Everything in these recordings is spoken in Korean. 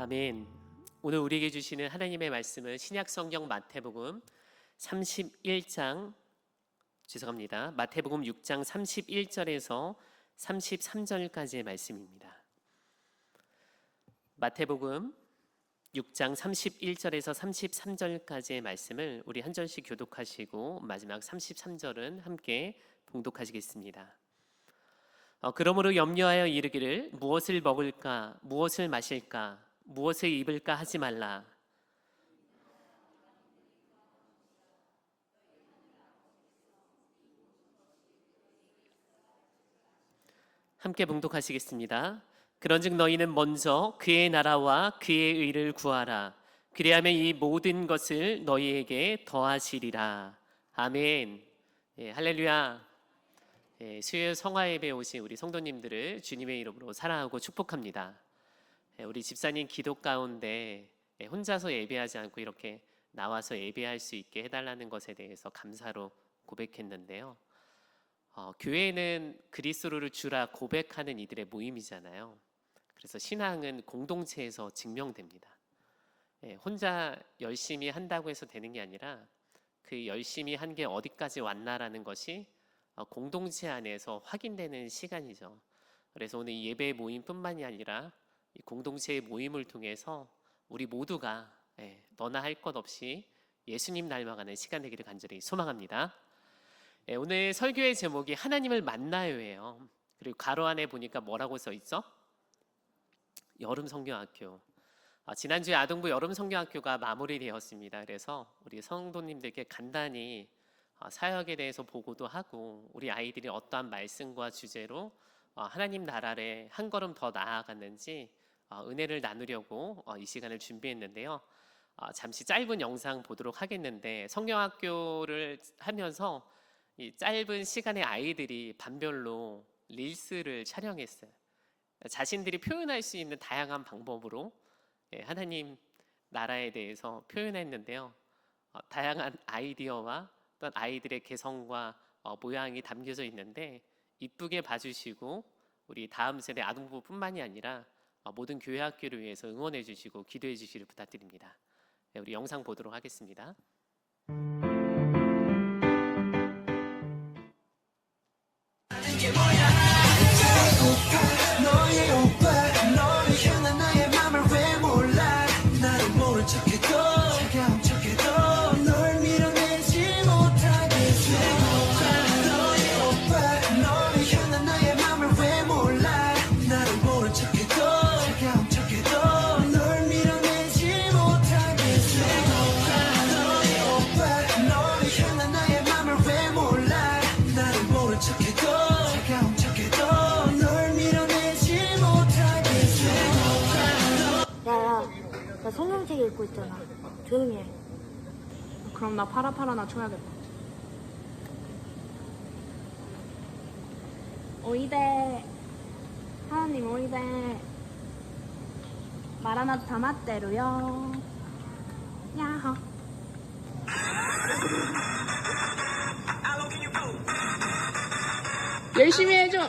아멘. 오늘 우리에게 주시는 하나님의 말씀은 신약성경 마태복음 31장 마태복음 6장 31절에서 33절까지의 말씀입니다. 마태복음 6장 31절에서 33절까지의 말씀을 우리 한 절씩 교독하시고 마지막 33절은 함께 봉독하시겠습니다. 그러므로 염려하여 이르기를 무엇을 먹을까 무엇을 마실까 무엇을 입을까 하지 말라. 함께 봉독하시겠습니다. 그런즉 너희는 먼저 그의 나라와 그의 의를 구하라. 그리하면 이 모든 것을 너희에게 더하시리라. 아멘. 할렐루야. 수요일 성화예배에 오신 우리 성도님들을 주님의 이름으로 사랑하고 축복합니다. 우리 집사님 기도 가운데 혼자서 예배하지 않고 이렇게 나와서 예배할 수 있게 해달라는 것에 대해서 감사로 고백했는데요. 교회는 그리스도를 주라 고백하는 이들의 모임이잖아요. 그래서 신앙은 공동체에서 증명됩니다. 혼자 열심히 한다고 해서 되는 게 아니라 그 열심히 한 게 어디까지 왔나라는 것이 공동체 안에서 확인되는 시간이죠. 그래서 오늘 예배 모임뿐만이 아니라 이 공동체의 모임을 통해서 우리 모두가 너나 할 것 없이 예수님 닮아가는 시간 되기를 간절히 소망합니다. 오늘 설교의 제목이 하나님을 만나요예요. 그리고 가로 안에 보니까 뭐라고 써 있죠? 여름 성경학교. 지난주에 아동부 여름 성경학교가 마무리되었습니다. 그래서 우리 성도님들께 간단히 사역에 대해서 보고도 하고 우리 아이들이 어떠한 말씀과 주제로 하나님 나라를 한 걸음 더 나아갔는지 은혜를 나누려고 이 시간을 준비했는데요. 잠시 짧은 영상 보도록 하겠는데 성경학교를 하면서 이 짧은 시간에 아이들이 반별로 릴스를 촬영했어요. 자신들이 표현할 수 있는 다양한 방법으로 하나님 나라에 대해서 표현했는데요. 다양한 아이디어와 어떤 아이들의 개성과 모양이 담겨져 있는데 이쁘게 봐주시고 우리 다음 세대 아동부뿐만이 아니라 모든 교회 학교를 위해서 응원해 주시고 기도해 주시기를 부탁드립니다. 우리 영상 보도록 하겠습니다. 너의 오빠 너를 향한 나의 맘을 왜 몰라. 나를 모른 척해도 차가운 척해도 널 밀어내지 못하겠어. 너의 오빠 너를 향한 나의 맘을 왜 몰라. 나를 모른 척해도 차가운 척해도 널 밀어내지 못하겠어. 너의 오빠 너를 향한 나의 맘을 왜 몰라. 나를 모른 척해도 차가운 척해도 나 성경책 읽고 있잖아. 조용히 해. 그럼 나 파라파라나 쳐야겠다. 오이데 하나님 오이데 마라나타 맛대로요. 야호. 열심히 해줘.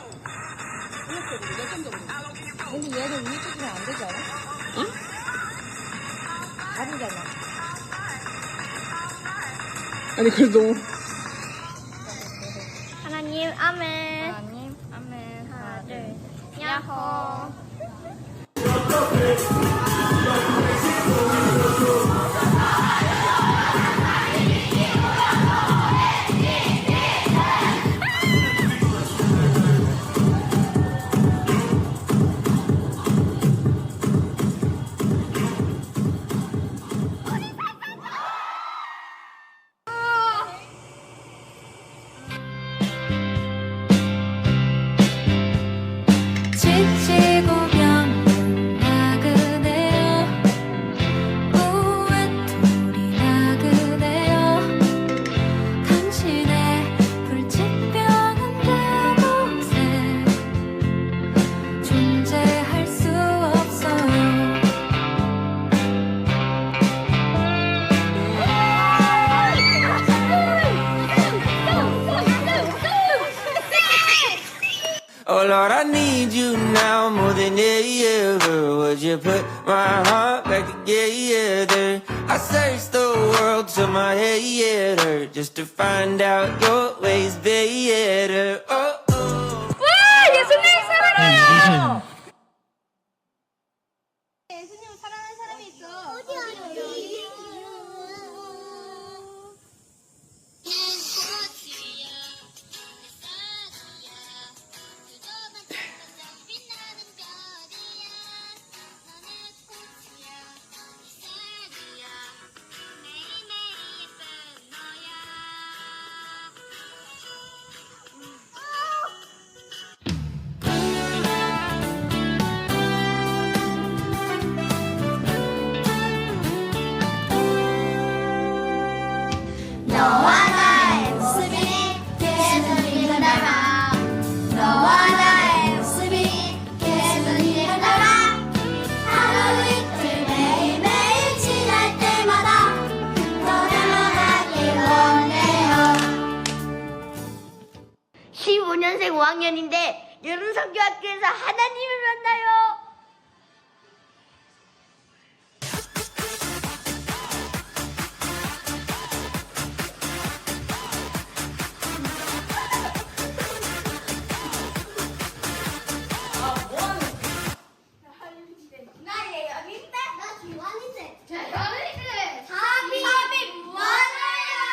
근데 얘는 위에 찍으면 안 되지 않아? 응? 다르잖아. 아니 그래도 하나님 아멘. 하나님 아멘. 하나 둘 야호. 지치고 병든 나그네 Oh Lord, I need you now more than ever. Would you put my heart back together? I searched the world till my head hurt just to find out your ways better. Oh, oh. 예수님 사랑해요. 예수님 사랑하는 사람이 있어. 어디? 너와 나의 모습이 계속 일어나라. 너와 나의 모습이 계속 일어나라. 하루 이틀 매일매일 지날 때마다 더 닮아가길 원해요. 15년생 5학년인데 여름성교학교에서 하나님을 만나요. 나 예언인데? 나 기완인데. 재현인데. 답이 많아요.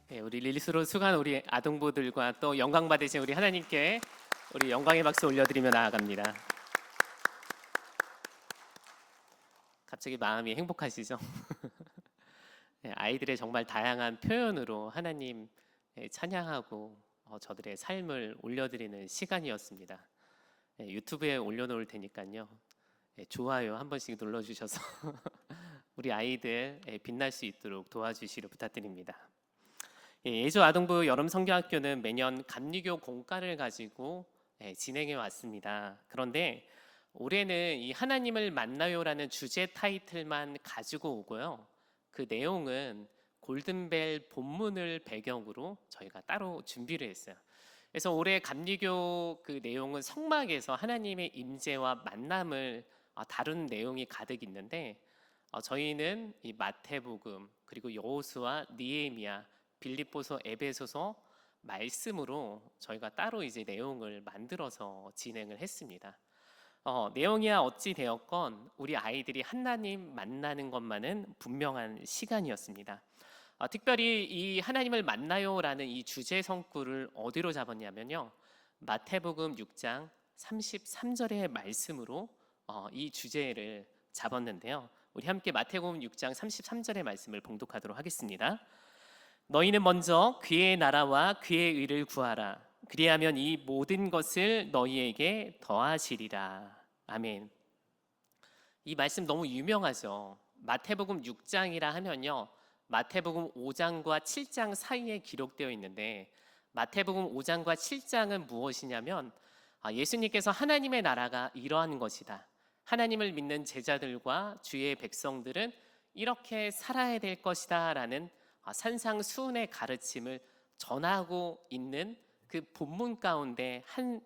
네, 우리 릴리스로 수고한 우리 아동부들과 또 영광 받으신 우리 하나님께 우리 영광의 박수 올려드리며 나아갑니다. 갑자기 마음이 행복하시죠? 네, 아이들의 정말 다양한 표현으로 하나님 찬양하고 저들의 삶을 올려드리는 시간이었습니다. 네, 유튜브에 올려놓을 테니까요. 네, 좋아요 한 번씩 눌러주셔서 우리 아이들 빛날 수 있도록 도와주시길 부탁드립니다. 예조 아동부 여름 성교학교는 매년 감리교 공과를 가지고 진행해 왔습니다. 그런데 올해는 이 하나님을 만나요라는 주제 타이틀만 가지고 오고요. 그 내용은 골든벨 본문을 배경으로 저희가 따로 준비를 했어요. 그래서 올해 감리교 그 내용은 성막에서 하나님의 임재와 만남을 다룬 내용이 가득 있는데 저희는 이 마태복음 그리고 여호수아, 느헤미야, 빌립보서, 에베소서 말씀으로 저희가 따로 이제 내용을 만들어서 진행을 했습니다. 내용이야 어찌 되었건 우리 아이들이 하나님 만나는 것만은 분명한 시간이었습니다. 특별히 이 하나님을 만나요라는 이 주제 성구를 어디로 잡았냐면요. 마태복음 6장 33절의 말씀으로 이 주제를 잡았는데요. 우리 함께 마태복음 6장 33절의 말씀을 봉독하도록 하겠습니다. 너희는 먼저 그의 나라와 그의 의를 구하라. 그리하면 이 모든 것을 너희에게 더하시리라. 아멘. 이 말씀 너무 유명하죠. 마태복음 6장이라 하면요. 마태복음 5장과 7장 사이에 기록되어 있는데 마태복음 5장과 7장은 무엇이냐면 예수님께서 하나님의 나라가 이러한 것이다. 하나님을 믿는 제자들과 주의 백성들은 이렇게 살아야 될 것이다 라는 산상수훈의 가르침을 전하고 있는 그 본문 가운데 한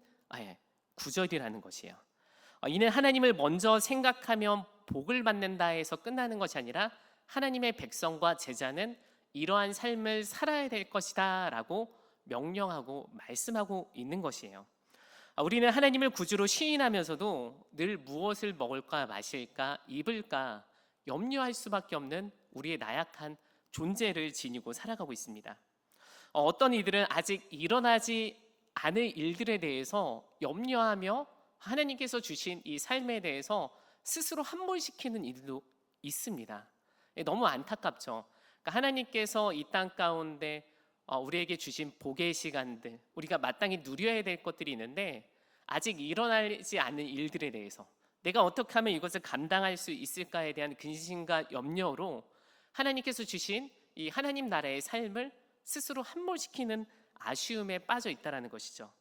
구절이라는 것이에요. 이는 하나님을 먼저 생각하면 복을 받는다 해서 끝나는 것이 아니라 하나님의 백성과 제자는 이러한 삶을 살아야 될 것이다 라고 명령하고 말씀하고 있는 것이에요. 우리는 하나님을 구주로 시인하면서도 늘 무엇을 먹을까 마실까 입을까 염려할 수밖에 없는 우리의 나약한 존재를 지니고 살아가고 있습니다. 어떤 이들은 아직 일어나지 않을 일들에 대해서 염려하며 하나님께서 주신 이 삶에 대해서 스스로 함몰시키는 일도 있습니다. 너무 안타깝죠. 그러니까 하나님께서 이 땅 가운데 우리에게 주신 복의 시간들, 우리가 마땅히 누려야 될 것들이 있는데 아직 일어나지 않은 일들에 대해서 내가 어떻게 하면 이것을 감당할 수 있을까에 대한 근심과 염려로 하나님께서 주신 이 하나님 나라의 삶을 스스로 함몰시키는 아쉬움에 빠져 있다라는 것이죠.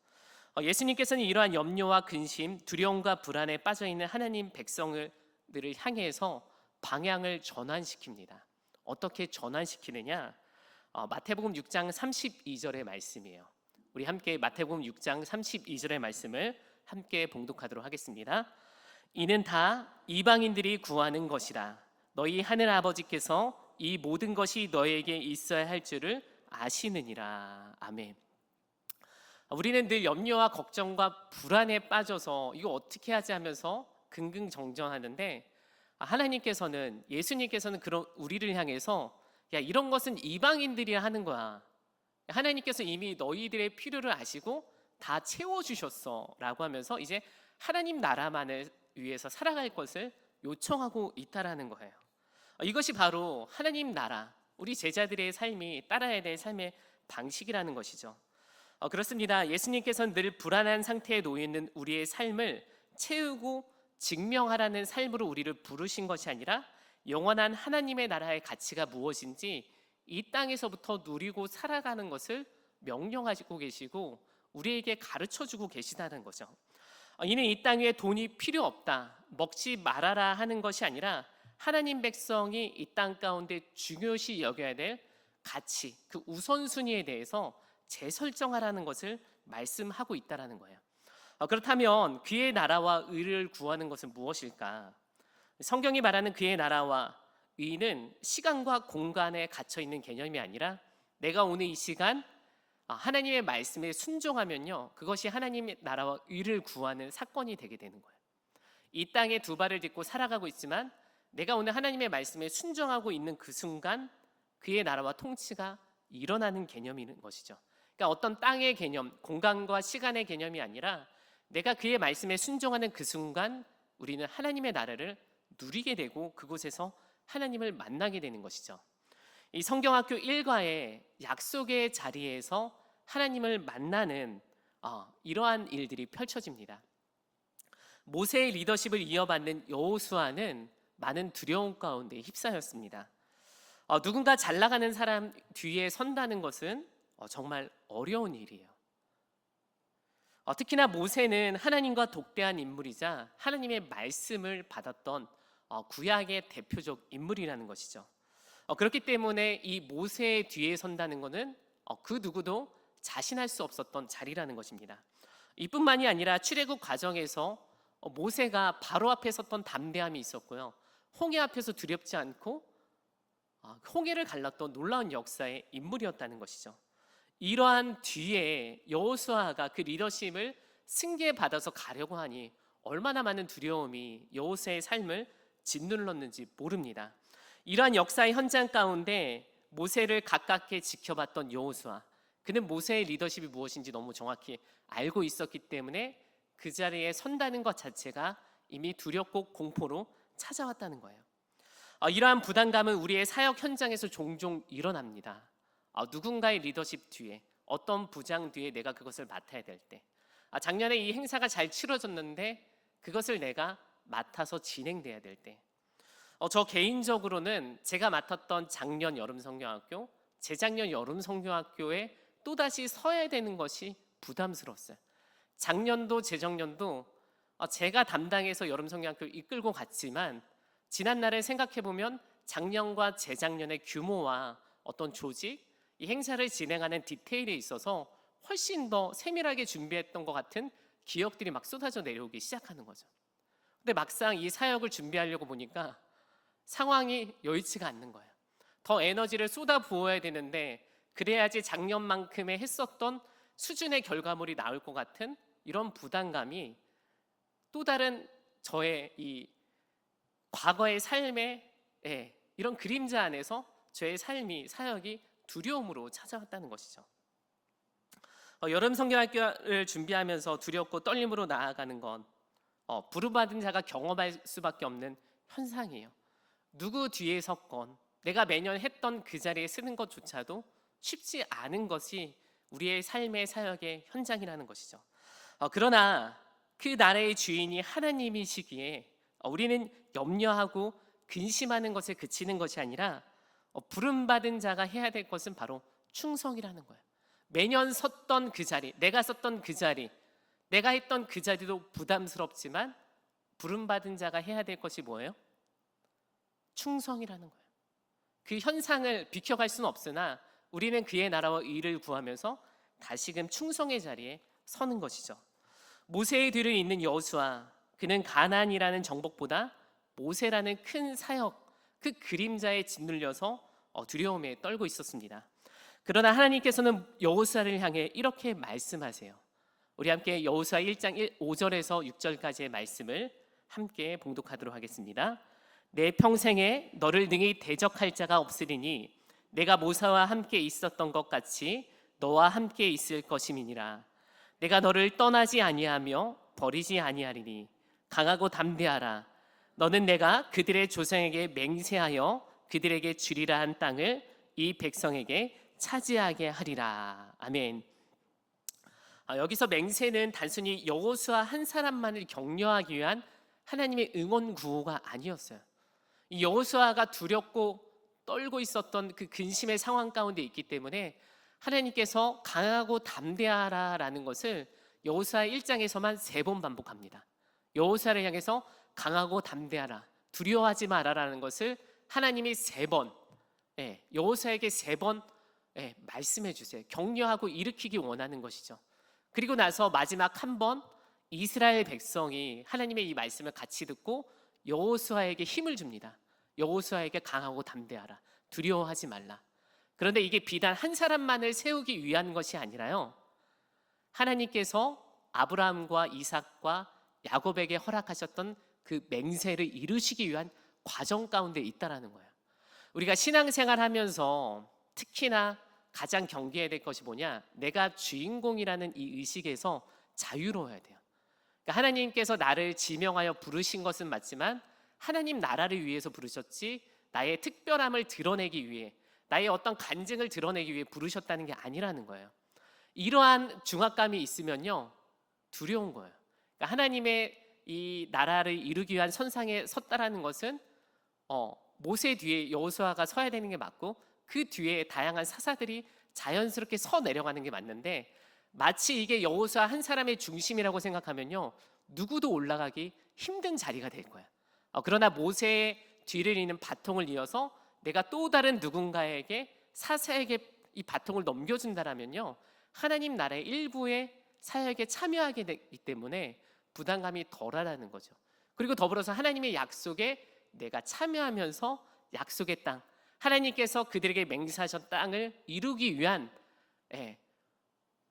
예수님께서는 이러한 염려와 근심, 두려움과 불안에 빠져 있는 하나님 백성들을 향해서 방향을 전환시킵니다. 어떻게 전환시키느냐? 마태복음 6장 32절의 말씀이에요. 우리 함께 마태복음 6장 32절의 말씀을 함께 봉독하도록 하겠습니다. 이는 다 이방인들이 구하는 것이라. 너희 하늘 아버지께서 이 모든 것이 너에게 있어야 할 줄을 아시느니라. 아멘. 우리는 늘 염려와 걱정과 불안에 빠져서 이거 어떻게 하지 하면서 긍긍정정하는데, 하나님께서는, 예수님께서는 그런 우리를 향해서 야, 이런 것은 이방인들이 하는 거야. 하나님께서 이미 너희들의 필요를 아시고 다 채워주셨어 라고 하면서 이제 하나님 나라만을 위해서 살아갈 것을 요청하고 있다라는 거예요. 이것이 바로 하나님 나라, 우리 제자들의 삶이 따라야 될 삶의 방식이라는 것이죠. 그렇습니다. 예수님께서는 늘 불안한 상태에 놓여 있는 우리의 삶을 채우고 증명하라는 삶으로 우리를 부르신 것이 아니라 영원한 하나님의 나라의 가치가 무엇인지 이 땅에서부터 누리고 살아가는 것을 명령하고 계시고 우리에게 가르쳐주고 계시다는 거죠. 이는 이 땅에 돈이 필요 없다, 먹지 말아라 하는 것이 아니라 하나님 백성이 이 땅 가운데 중요시 여겨야 될 가치, 그 우선순위에 대해서 재설정하라는 것을 말씀하고 있다는 거예요. 그렇다면 그의 나라와 의를 구하는 것은 무엇일까? 성경이 말하는 그의 나라와 의는 시간과 공간에 갇혀 있는 개념이 아니라 내가 오늘 이 시간 하나님의 말씀에 순종하면요, 그것이 하나님의 나라와 의를 구하는 사건이 되게 되는 거예요. 이 땅에 두 발을 딛고 살아가고 있지만 내가 오늘 하나님의 말씀에 순종하고 있는 그 순간 그의 나라와 통치가 일어나는 개념인 것이죠. 그러니까 어떤 땅의 개념, 공간과 시간의 개념이 아니라 내가 그의 말씀에 순종하는 그 순간 우리는 하나님의 나라를 누리게 되고 그곳에서 하나님을 만나게 되는 것이죠. 이 성경학교 1과의 약속의 자리에서 하나님을 만나는 이러한 일들이 펼쳐집니다. 모세의 리더십을 이어받는 여호수아는 많은 두려움 가운데 휩싸였습니다. 누군가 잘 나가는 사람 뒤에 선다는 것은 정말 어려운 일이에요. 특히나 모세는 하나님과 독대한 인물이자 하나님의 말씀을 받았던 구약의 대표적 인물이라는 것이죠. 그렇기 때문에 이 모세의 뒤에 선다는 것은 그 누구도 자신할 수 없었던 자리라는 것입니다. 이뿐만이 아니라 출애굽 과정에서 모세가 바로 앞에 섰던 담대함이 있었고요, 홍해 앞에서 두렵지 않고 홍해를 갈랐던 놀라운 역사의 인물이었다는 것이죠. 이러한 뒤에 여호수아가 그 리더십을 승계받아서 가려고 하니 얼마나 많은 두려움이 여호수아의 삶을 짓눌렀는지 모릅니다. 이러한 역사의 현장 가운데 모세를 가깝게 지켜봤던 여호수아, 그는 모세의 리더십이 무엇인지 너무 정확히 알고 있었기 때문에 그 자리에 선다는 것 자체가 이미 두렵고 공포로 찾아왔다는 거예요. 이러한 부담감은 우리의 사역 현장에서 종종 일어납니다. 누군가의 리더십 뒤에, 어떤 부장 뒤에 내가 그것을 맡아야 될 때, 작년에 이 행사가 잘 치러졌는데 그것을 내가 맡아서 진행돼야 될 때, 저 개인적으로는 제가 맡았던 작년 여름성경학교, 재작년 여름성경학교에 또다시 서야 되는 것이 부담스러웠어요. 작년도 재작년도 제가 담당해서 여름성경학교를 이끌고 갔지만 지난날을 생각해보면 작년과 재작년의 규모와 어떤 조직, 이 행사를 진행하는 디테일에 있어서 훨씬 더 세밀하게 준비했던 것 같은 기억들이 막 쏟아져 내려오기 시작하는 거죠. 근데 막상 이 사역을 준비하려고 보니까 상황이 여의치가 않는 거예요. 더 에너지를 쏟아 부어야 되는데 그래야지 작년만큼의 했었던 수준의 결과물이 나올 것 같은 이런 부담감이 또 다른 저의 이 과거의 삶의 이런 그림자 안에서 저의 삶이, 사역이 두려움으로 찾아왔다는 것이죠. 여름 성경학교를 준비하면서 두렵고 떨림으로 나아가는 건 부름받은 자가 경험할 수밖에 없는 현상이에요. 누구 뒤에 섰건 내가 매년 했던 그 자리에 쓰는 것조차도 쉽지 않은 것이 우리의 삶의 사역의 현장이라는 것이죠. 그러나 그 나라의 주인이 하나님이시기에 우리는 염려하고 근심하는 것에 그치는 것이 아니라 부름받은 자가 해야 될 것은 바로 충성이라는 거예요. 매년 섰던 그 자리, 내가 섰던 그 자리, 내가 했던 그 자리도 부담스럽지만 부름받은 자가 해야 될 것이 뭐예요? 충성이라는 거예요. 그 현상을 비켜갈 수는 없으나 우리는 그의 나라와 의를 구하면서 다시금 충성의 자리에 서는 것이죠. 모세의 뒤를 잇는 여호수아, 그는 가나안이라는 정복보다 모세라는 큰 사역, 그 그림자에 짓눌려서 두려움에 떨고 있었습니다. 그러나 하나님께서는 여호수아를 향해 이렇게 말씀하세요. 우리 함께 여호수아 1장 5절에서 6절까지의 말씀을 함께 봉독하도록 하겠습니다. 내 평생에 너를 능히 대적할 자가 없으리니 내가 모세와 함께 있었던 것 같이 너와 함께 있을 것임이니라. 내가 너를 떠나지 아니하며 버리지 아니하리니 강하고 담대하라. 너는 내가 그들의 조상에게 맹세하여 그들에게 주리라 한 땅을 이 백성에게 차지하게 하리라. 아멘. 여기서 맹세는 단순히 여호수아 한 사람만을 격려하기 위한 하나님의 응원 구호가 아니었어요. 이 여호수아가 두렵고 떨고 있었던 그 근심의 상황 가운데 있기 때문에 하나님께서 강하고 담대하라라는 것을 여호수아 1장에서만 3번 반복합니다. 여호수아를 향해서 강하고 담대하라, 두려워하지 마라라는 것을 하나님이 3번, 여호수아에게 3번 말씀해 주세요. 격려하고 일으키기 원하는 것이죠. 그리고 나서 마지막 한 번 이스라엘 백성이 하나님의 이 말씀을 같이 듣고 여호수아에게 힘을 줍니다. 여호수아에게 강하고 담대하라, 두려워하지 말라. 그런데 이게 비단 한 사람만을 세우기 위한 것이 아니라요, 하나님께서 아브라함과 이삭과 야곱에게 허락하셨던 그 맹세를 이루시기 위한 과정 가운데 있다라는 거예요. 우리가 신앙생활하면서 특히나 가장 경계해야 될 것이 뭐냐? 내가 주인공이라는 이 의식에서 자유로워야 돼요. 그러니까 하나님께서 나를 지명하여 부르신 것은 맞지만 하나님 나라를 위해서 부르셨지 나의 특별함을 드러내기 위해, 나의 어떤 간증을 드러내기 위해 부르셨다는 게 아니라는 거예요. 이러한 중압감이 있으면요, 두려운 거예요. 그러니까 하나님의 이 나라를 이루기 위한 선상에 섰다라는 것은 모세 뒤에 여호수아가 서야 되는 게 맞고 그 뒤에 다양한 사사들이 자연스럽게 서 내려가는 게 맞는데, 마치 이게 여호수아 한 사람의 중심이라고 생각하면요, 누구도 올라가기 힘든 자리가 될 거예요. 그러나 모세의 뒤를 잇는 바통을 이어서 내가 또 다른 누군가에게, 사사에게 이 바통을 넘겨준다라면요, 하나님 나라의 일부의 사역에 참여하게 되기 때문에 부담감이 덜하다는 거죠. 그리고 더불어서 하나님의 약속에 내가 참여하면서 약속의 땅, 하나님께서 그들에게 맹세하신 땅을 이루기 위한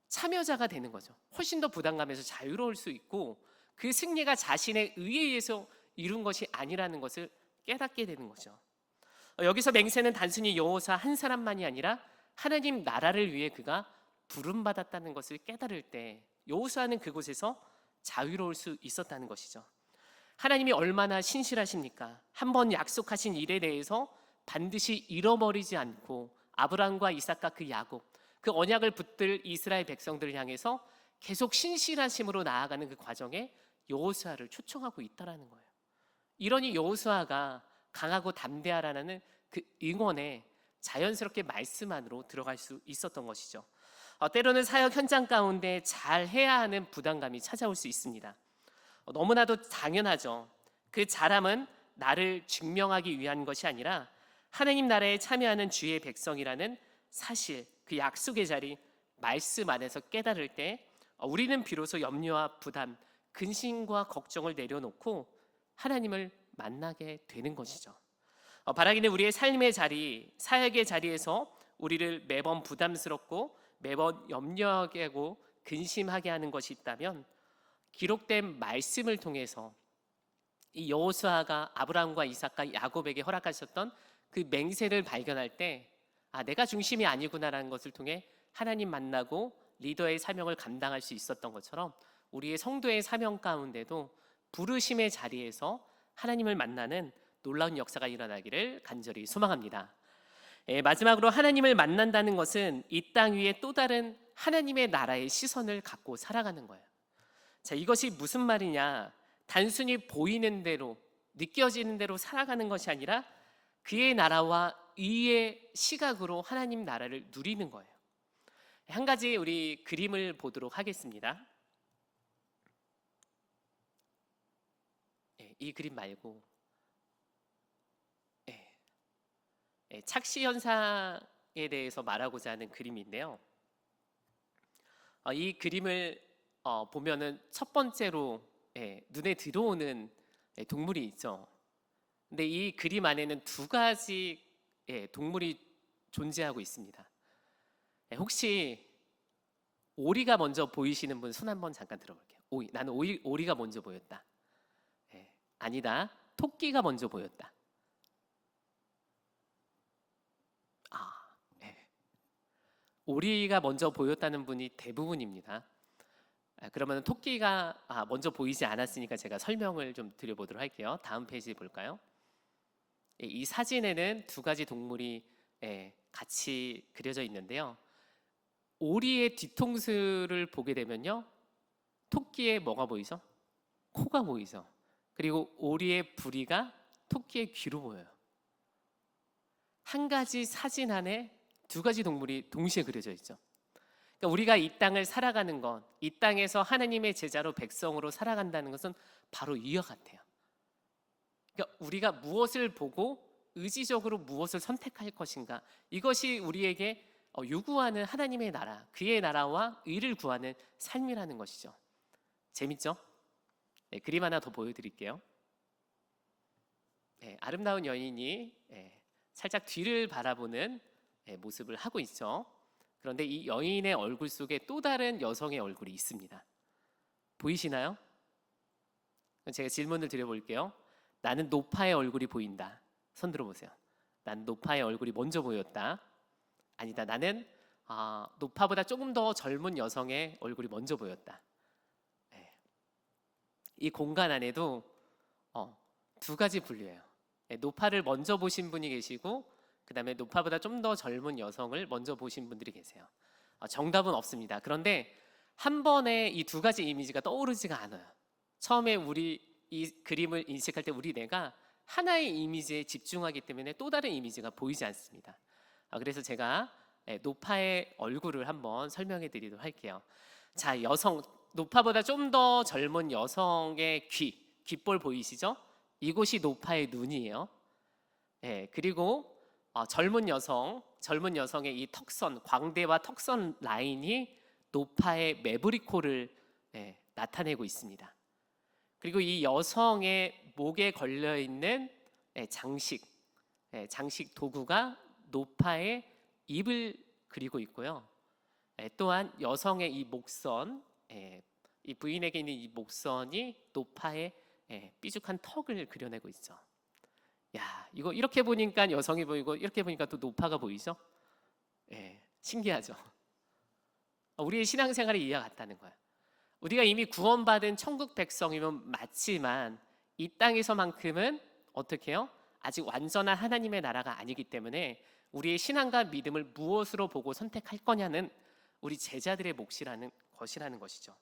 참여자가 되는 거죠. 훨씬 더 부담감에서 자유로울 수 있고 그 승리가 자신의 의에 의해서 이룬 것이 아니라는 것을 깨닫게 되는 거죠. 여기서 맹세는 단순히 여호수아 한 사람만이 아니라 하나님 나라를 위해 그가 부름받았다는 것을 깨달을 때 여호수아는 그곳에서 자유로울 수 있었다는 것이죠. 하나님이 얼마나 신실하십니까? 한번 약속하신 일에 대해서 반드시 잃어버리지 않고 아브라함과 이삭과 그 야곱, 그 언약을 붙들 이스라엘 백성들을 향해서 계속 신실하심으로 나아가는 그 과정에 여호수아를 초청하고 있다라는 거예요. 이러니 여호수아가 강하고 담대하라는 그 응원에 자연스럽게 말씀 안으로 들어갈 수 있었던 것이죠. 때로는 사역 현장 가운데 잘 해야 하는 부담감이 찾아올 수 있습니다. 너무나도 당연하죠. 그 잘함은 나를 증명하기 위한 것이 아니라 하나님 나라에 참여하는 주의 백성이라는 사실, 그 약속의 자리, 말씀 안에서 깨달을 때 우리는 비로소 염려와 부담, 근심과 걱정을 내려놓고 하나님을 만나게 되는 것이죠. 바라기는 우리의 삶의 자리, 사역의 자리에서 우리를 매번 부담스럽고 매번 염려하게 하고 근심하게 하는 것이 있다면, 기록된 말씀을 통해서 이 여호수아가 아브라함과 이삭과 야곱에게 허락하셨던 그 맹세를 발견할 때 내가 중심이 아니구나라는 것을 통해 하나님 만나고 리더의 사명을 감당할 수 있었던 것처럼 우리의 성도의 사명 가운데도 부르심의 자리에서 하나님을 만나는 놀라운 역사가 일어나기를 간절히 소망합니다. 마지막으로 하나님을 만난다는 것은 이 땅 위에 또 다른 하나님의 나라의 시선을 갖고 살아가는 거예요. 자, 이것이 무슨 말이냐? 단순히 보이는 대로, 느껴지는 대로 살아가는 것이 아니라 그의 나라와 의의 시각으로 하나님 나라를 누리는 거예요. 한 가지 우리 그림을 보도록 하겠습니다. 이 그림 말고 착시 현상에 대해서 말하고자 하는 그림인데요. 이 그림을 보면은 첫 번째로 눈에 들어오는 동물이 있죠. 근데 이 그림 안에는 두 가지 동물이 존재하고 있습니다. 혹시 오리가 먼저 보이시는 분 손 한번 잠깐 들어볼게요. 나는 오리가 먼저 보였다. 아니다. 토끼가 먼저 보였다. 오리가 먼저 보였다는 분이 대부분입니다. 그러면 토끼가 먼저 보이지 않았으니까 제가 설명을 좀 드려보도록 할게요. 다음 페이지 볼까요? 이 사진에는 두 가지 동물이 같이 그려져 있는데요. 오리의 뒤통수를 보게 되면요, 토끼의 뭐가 보이죠? 코가 보이죠. 그리고 오리의 부리가 토끼의 귀로 보여요. 한 가지 사진 안에 두 가지 동물이 동시에 그려져 있죠. 그러니까 우리가 이 땅을 살아가는 것, 이 땅에서 하나님의 제자로 백성으로 살아간다는 것은 바로 이와 같아요. 그러니까 우리가 무엇을 보고 의지적으로 무엇을 선택할 것인가, 이것이 우리에게 요구하는 하나님의 나라, 그의 나라와 의를 구하는 삶이라는 것이죠. 재밌죠? 그림 하나 더 보여드릴게요. 아름다운 여인이 살짝 뒤를 바라보는 모습을 하고 있죠. 그런데 이 여인의 얼굴 속에 또 다른 여성의 얼굴이 있습니다. 보이시나요? 제가 질문을 드려볼게요. 나는 노파의 얼굴이 보인다. 손 들어보세요. 나는 노파의 얼굴이 먼저 보였다. 아니다. 나는 노파보다 조금 더 젊은 여성의 얼굴이 먼저 보였다. 이 공간 안에도 두 가지 분류예요. 노파를 먼저 보신 분이 계시고, 그 다음에 노파보다 좀 더 젊은 여성을 먼저 보신 분들이 계세요. 정답은 없습니다. 그런데 한 번에 이 두 가지 이미지가 떠오르지가 않아요. 처음에 우리 이 그림을 인식할 때 우리 뇌가 하나의 이미지에 집중하기 때문에 또 다른 이미지가 보이지 않습니다. 그래서 제가 노파의 얼굴을 한번 설명해 드리도록 할게요. 자, 노파보다 좀 더 젊은 여성의 귓볼 보이시죠? 이곳이 노파의 눈이에요. 그리고 젊은 여성의 이 턱선, 광대와 턱선 라인이 노파의 매부리코를 나타내고 있습니다. 그리고 이 여성의 목에 걸려 있는 장식 도구가 노파의 입을 그리고 있고요. 또한 여성의 이 목선, 이 부인에게 있는 이 목선이 노파의 삐죽한 턱을 그려내고 있죠. 야, 이거 이렇게 보니까 여성이 보이고 이렇게 보니까 또 노파가 보이죠? 신기하죠? 우리의 신앙생활이 이해가 같다는 거야. 우리가 이미 구원받은 천국 백성이면 맞지만 이 땅에서만큼은 어떻게 해요? 아직 완전한 하나님의 나라가 아니기 때문에 우리의 신앙과 믿음을 무엇으로 보고 선택할 거냐는 우리 제자들의 몫이라는 것이죠.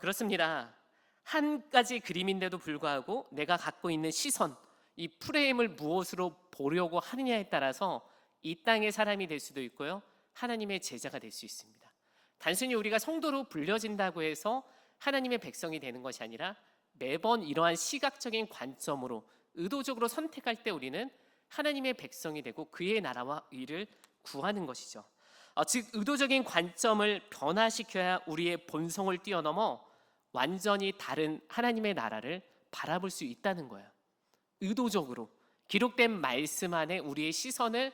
그렇습니다. 한 가지 그림인데도 불구하고 내가 갖고 있는 시선, 이 프레임을 무엇으로 보려고 하느냐에 따라서 이 땅의 사람이 될 수도 있고요, 하나님의 제자가 될 수 있습니다. 단순히 우리가 성도로 불려진다고 해서 하나님의 백성이 되는 것이 아니라 매번 이러한 시각적인 관점으로 의도적으로 선택할 때 우리는 하나님의 백성이 되고 그의 나라와 의를 구하는 것이죠. 즉 의도적인 관점을 변화시켜야 우리의 본성을 뛰어넘어 완전히 다른 하나님의 나라를 바라볼 수 있다는 거예요. 의도적으로 기록된 말씀 안에 우리의 시선을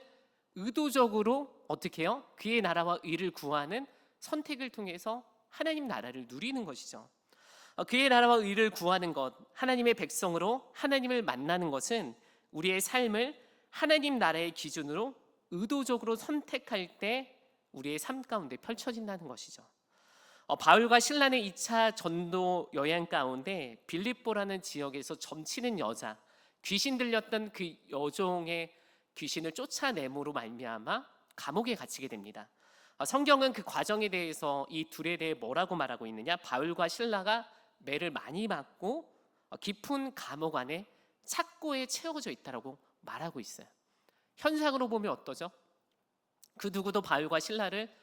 의도적으로 어떻게 해요? 그의 나라와 의를 구하는 선택을 통해서 하나님 나라를 누리는 것이죠. 그의 나라와 의를 구하는 것, 하나님의 백성으로 하나님을 만나는 것은 우리의 삶을 하나님 나라의 기준으로 의도적으로 선택할 때 우리의 삶 가운데 펼쳐진다는 것이죠. 바울과 신라의 2차 전도 여행 가운데 빌립보라는 지역에서 점치는 여자, 귀신 들렸던 그 여종의 귀신을 쫓아내므로 말미암아 감옥에 갇히게 됩니다. 성경은 그 과정에 대해서 이 둘에 대해 뭐라고 말하고 있느냐? 바울과 신라가 매를 많이 맞고 깊은 감옥 안에 착고에 채워져 있다라고 말하고 있어요. 현상으로 보면 어떠죠? 그 누구도 바울과 실라를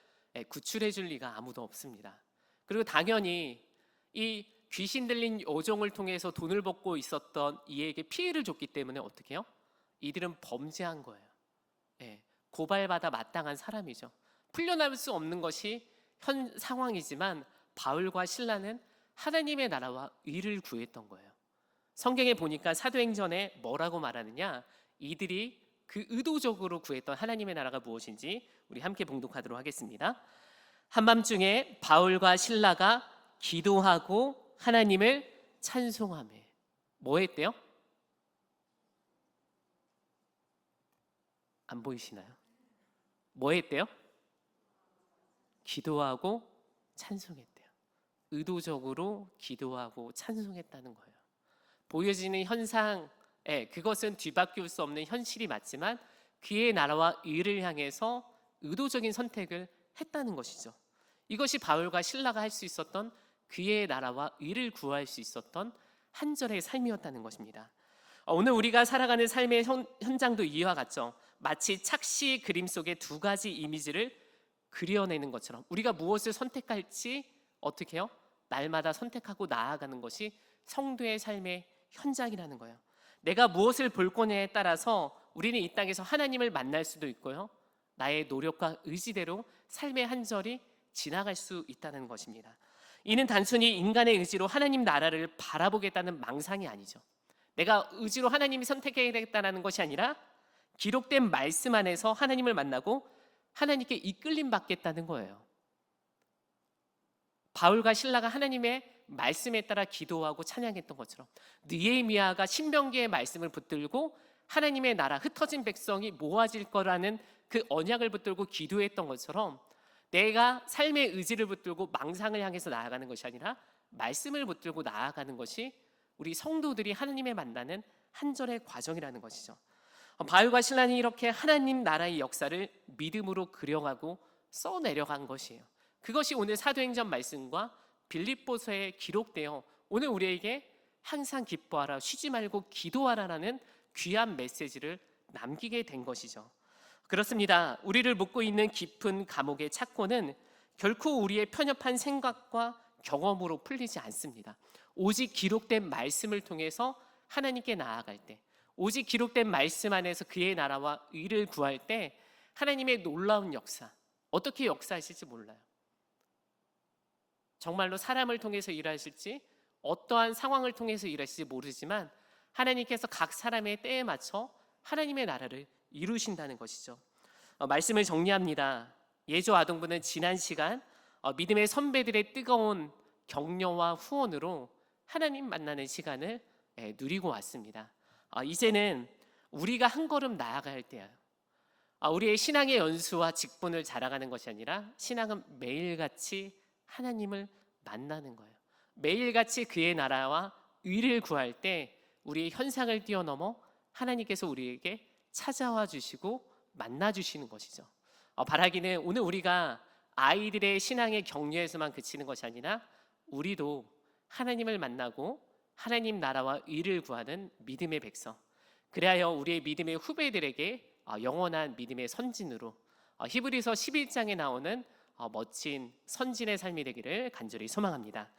구출해 줄 리가 아무도 없습니다. 그리고 당연히 이 귀신 들린 여종을 통해서 돈을 벌고 있었던 이에게 피해를 줬기 때문에 어떻게 해요? 이들은 범죄한 거예요. 고발받아 마땅한 사람이죠. 풀려날 수 없는 것이 현 상황이지만 바울과 실라는 하나님의 나라와 의를 구했던 거예요. 성경에 보니까 사도행전에 뭐라고 말하느냐, 이들이 그 의도적으로 구했던 하나님의 나라가 무엇인지 우리 함께 봉독하도록 하겠습니다. 한밤중에 바울과 실라가 기도하고 하나님을 찬송하며 뭐 했대요? 안 보이시나요? 뭐 했대요? 기도하고 찬송했대요. 의도적으로 기도하고 찬송했다는 거예요. 보여지는 현상, 그것은 뒤바뀔 수 없는 현실이 맞지만 그의 나라와 의를 향해서 의도적인 선택을 했다는 것이죠. 이것이 바울과 실라가 할 수 있었던, 그의 나라와 의를 구할 수 있었던 한 절의 삶이었다는 것입니다. 오늘 우리가 살아가는 삶의 현장도 이와 같죠. 마치 착시 그림 속에 두 가지 이미지를 그려내는 것처럼 우리가 무엇을 선택할지 어떻게 해요? 날마다 선택하고 나아가는 것이 성도의 삶의 현장이라는 거예요. 내가 무엇을 볼 거냐에 따라서 우리는 이 땅에서 하나님을 만날 수도 있고요, 나의 노력과 의지대로 삶의 한 절이 지나갈 수 있다는 것입니다. 이는 단순히 인간의 의지로 하나님 나라를 바라보겠다는 망상이 아니죠. 내가 의지로 하나님이 선택해야겠다는 것이 아니라 기록된 말씀 안에서 하나님을 만나고 하나님께 이끌림 받겠다는 거예요. 바울과 실라가 하나님의 말씀에 따라 기도하고 찬양했던 것처럼 느헤미야가 신명기의 말씀을 붙들고 하나님의 나라, 흩어진 백성이 모아질 거라는 그 언약을 붙들고 기도했던 것처럼 내가 삶의 의지를 붙들고 망상을 향해서 나아가는 것이 아니라 말씀을 붙들고 나아가는 것이 우리 성도들이 하나님을 만나는 한 절의 과정이라는 것이죠. 바울과 실라는 이렇게 하나님 나라의 역사를 믿음으로 그려가고 써내려간 것이에요. 그것이 오늘 사도행전 말씀과 빌립보서에 기록되어 오늘 우리에게 항상 기뻐하라, 쉬지 말고 기도하라라는 귀한 메시지를 남기게 된 것이죠. 그렇습니다. 우리를 묶고 있는 깊은 감옥의 착고는 결코 우리의 편협한 생각과 경험으로 풀리지 않습니다. 오직 기록된 말씀을 통해서 하나님께 나아갈 때, 오직 기록된 말씀 안에서 그의 나라와 의를 구할 때 하나님의 놀라운 역사, 어떻게 역사하실지 몰라요. 정말로 사람을 통해서 일하실지 어떠한 상황을 통해서 일하실지 모르지만 하나님께서 각 사람의 때에 맞춰 하나님의 나라를 이루신다는 것이죠. 말씀을 정리합니다. 예조 아동부는 지난 시간 믿음의 선배들의 뜨거운 격려와 후원으로 하나님 만나는 시간을 누리고 왔습니다. 이제는 우리가 한 걸음 나아갈 때예요. 우리의 신앙의 연수와 직분을 자랑하는 것이 아니라 신앙은 매일같이 하나님을 만나는 거예요. 매일같이 그의 나라와 의를 구할 때 우리의 현상을 뛰어넘어 하나님께서 우리에게 찾아와 주시고 만나 주시는 것이죠. 바라기는 오늘 우리가 아이들의 신앙의 격려에서만 그치는 것이 아니라 우리도 하나님을 만나고 하나님 나라와 의를 구하는 믿음의 백성, 그리하여 우리의 믿음의 후배들에게 영원한 믿음의 선진으로 히브리서 11장에 나오는 멋진 선진의 삶이 되기를 간절히 소망합니다.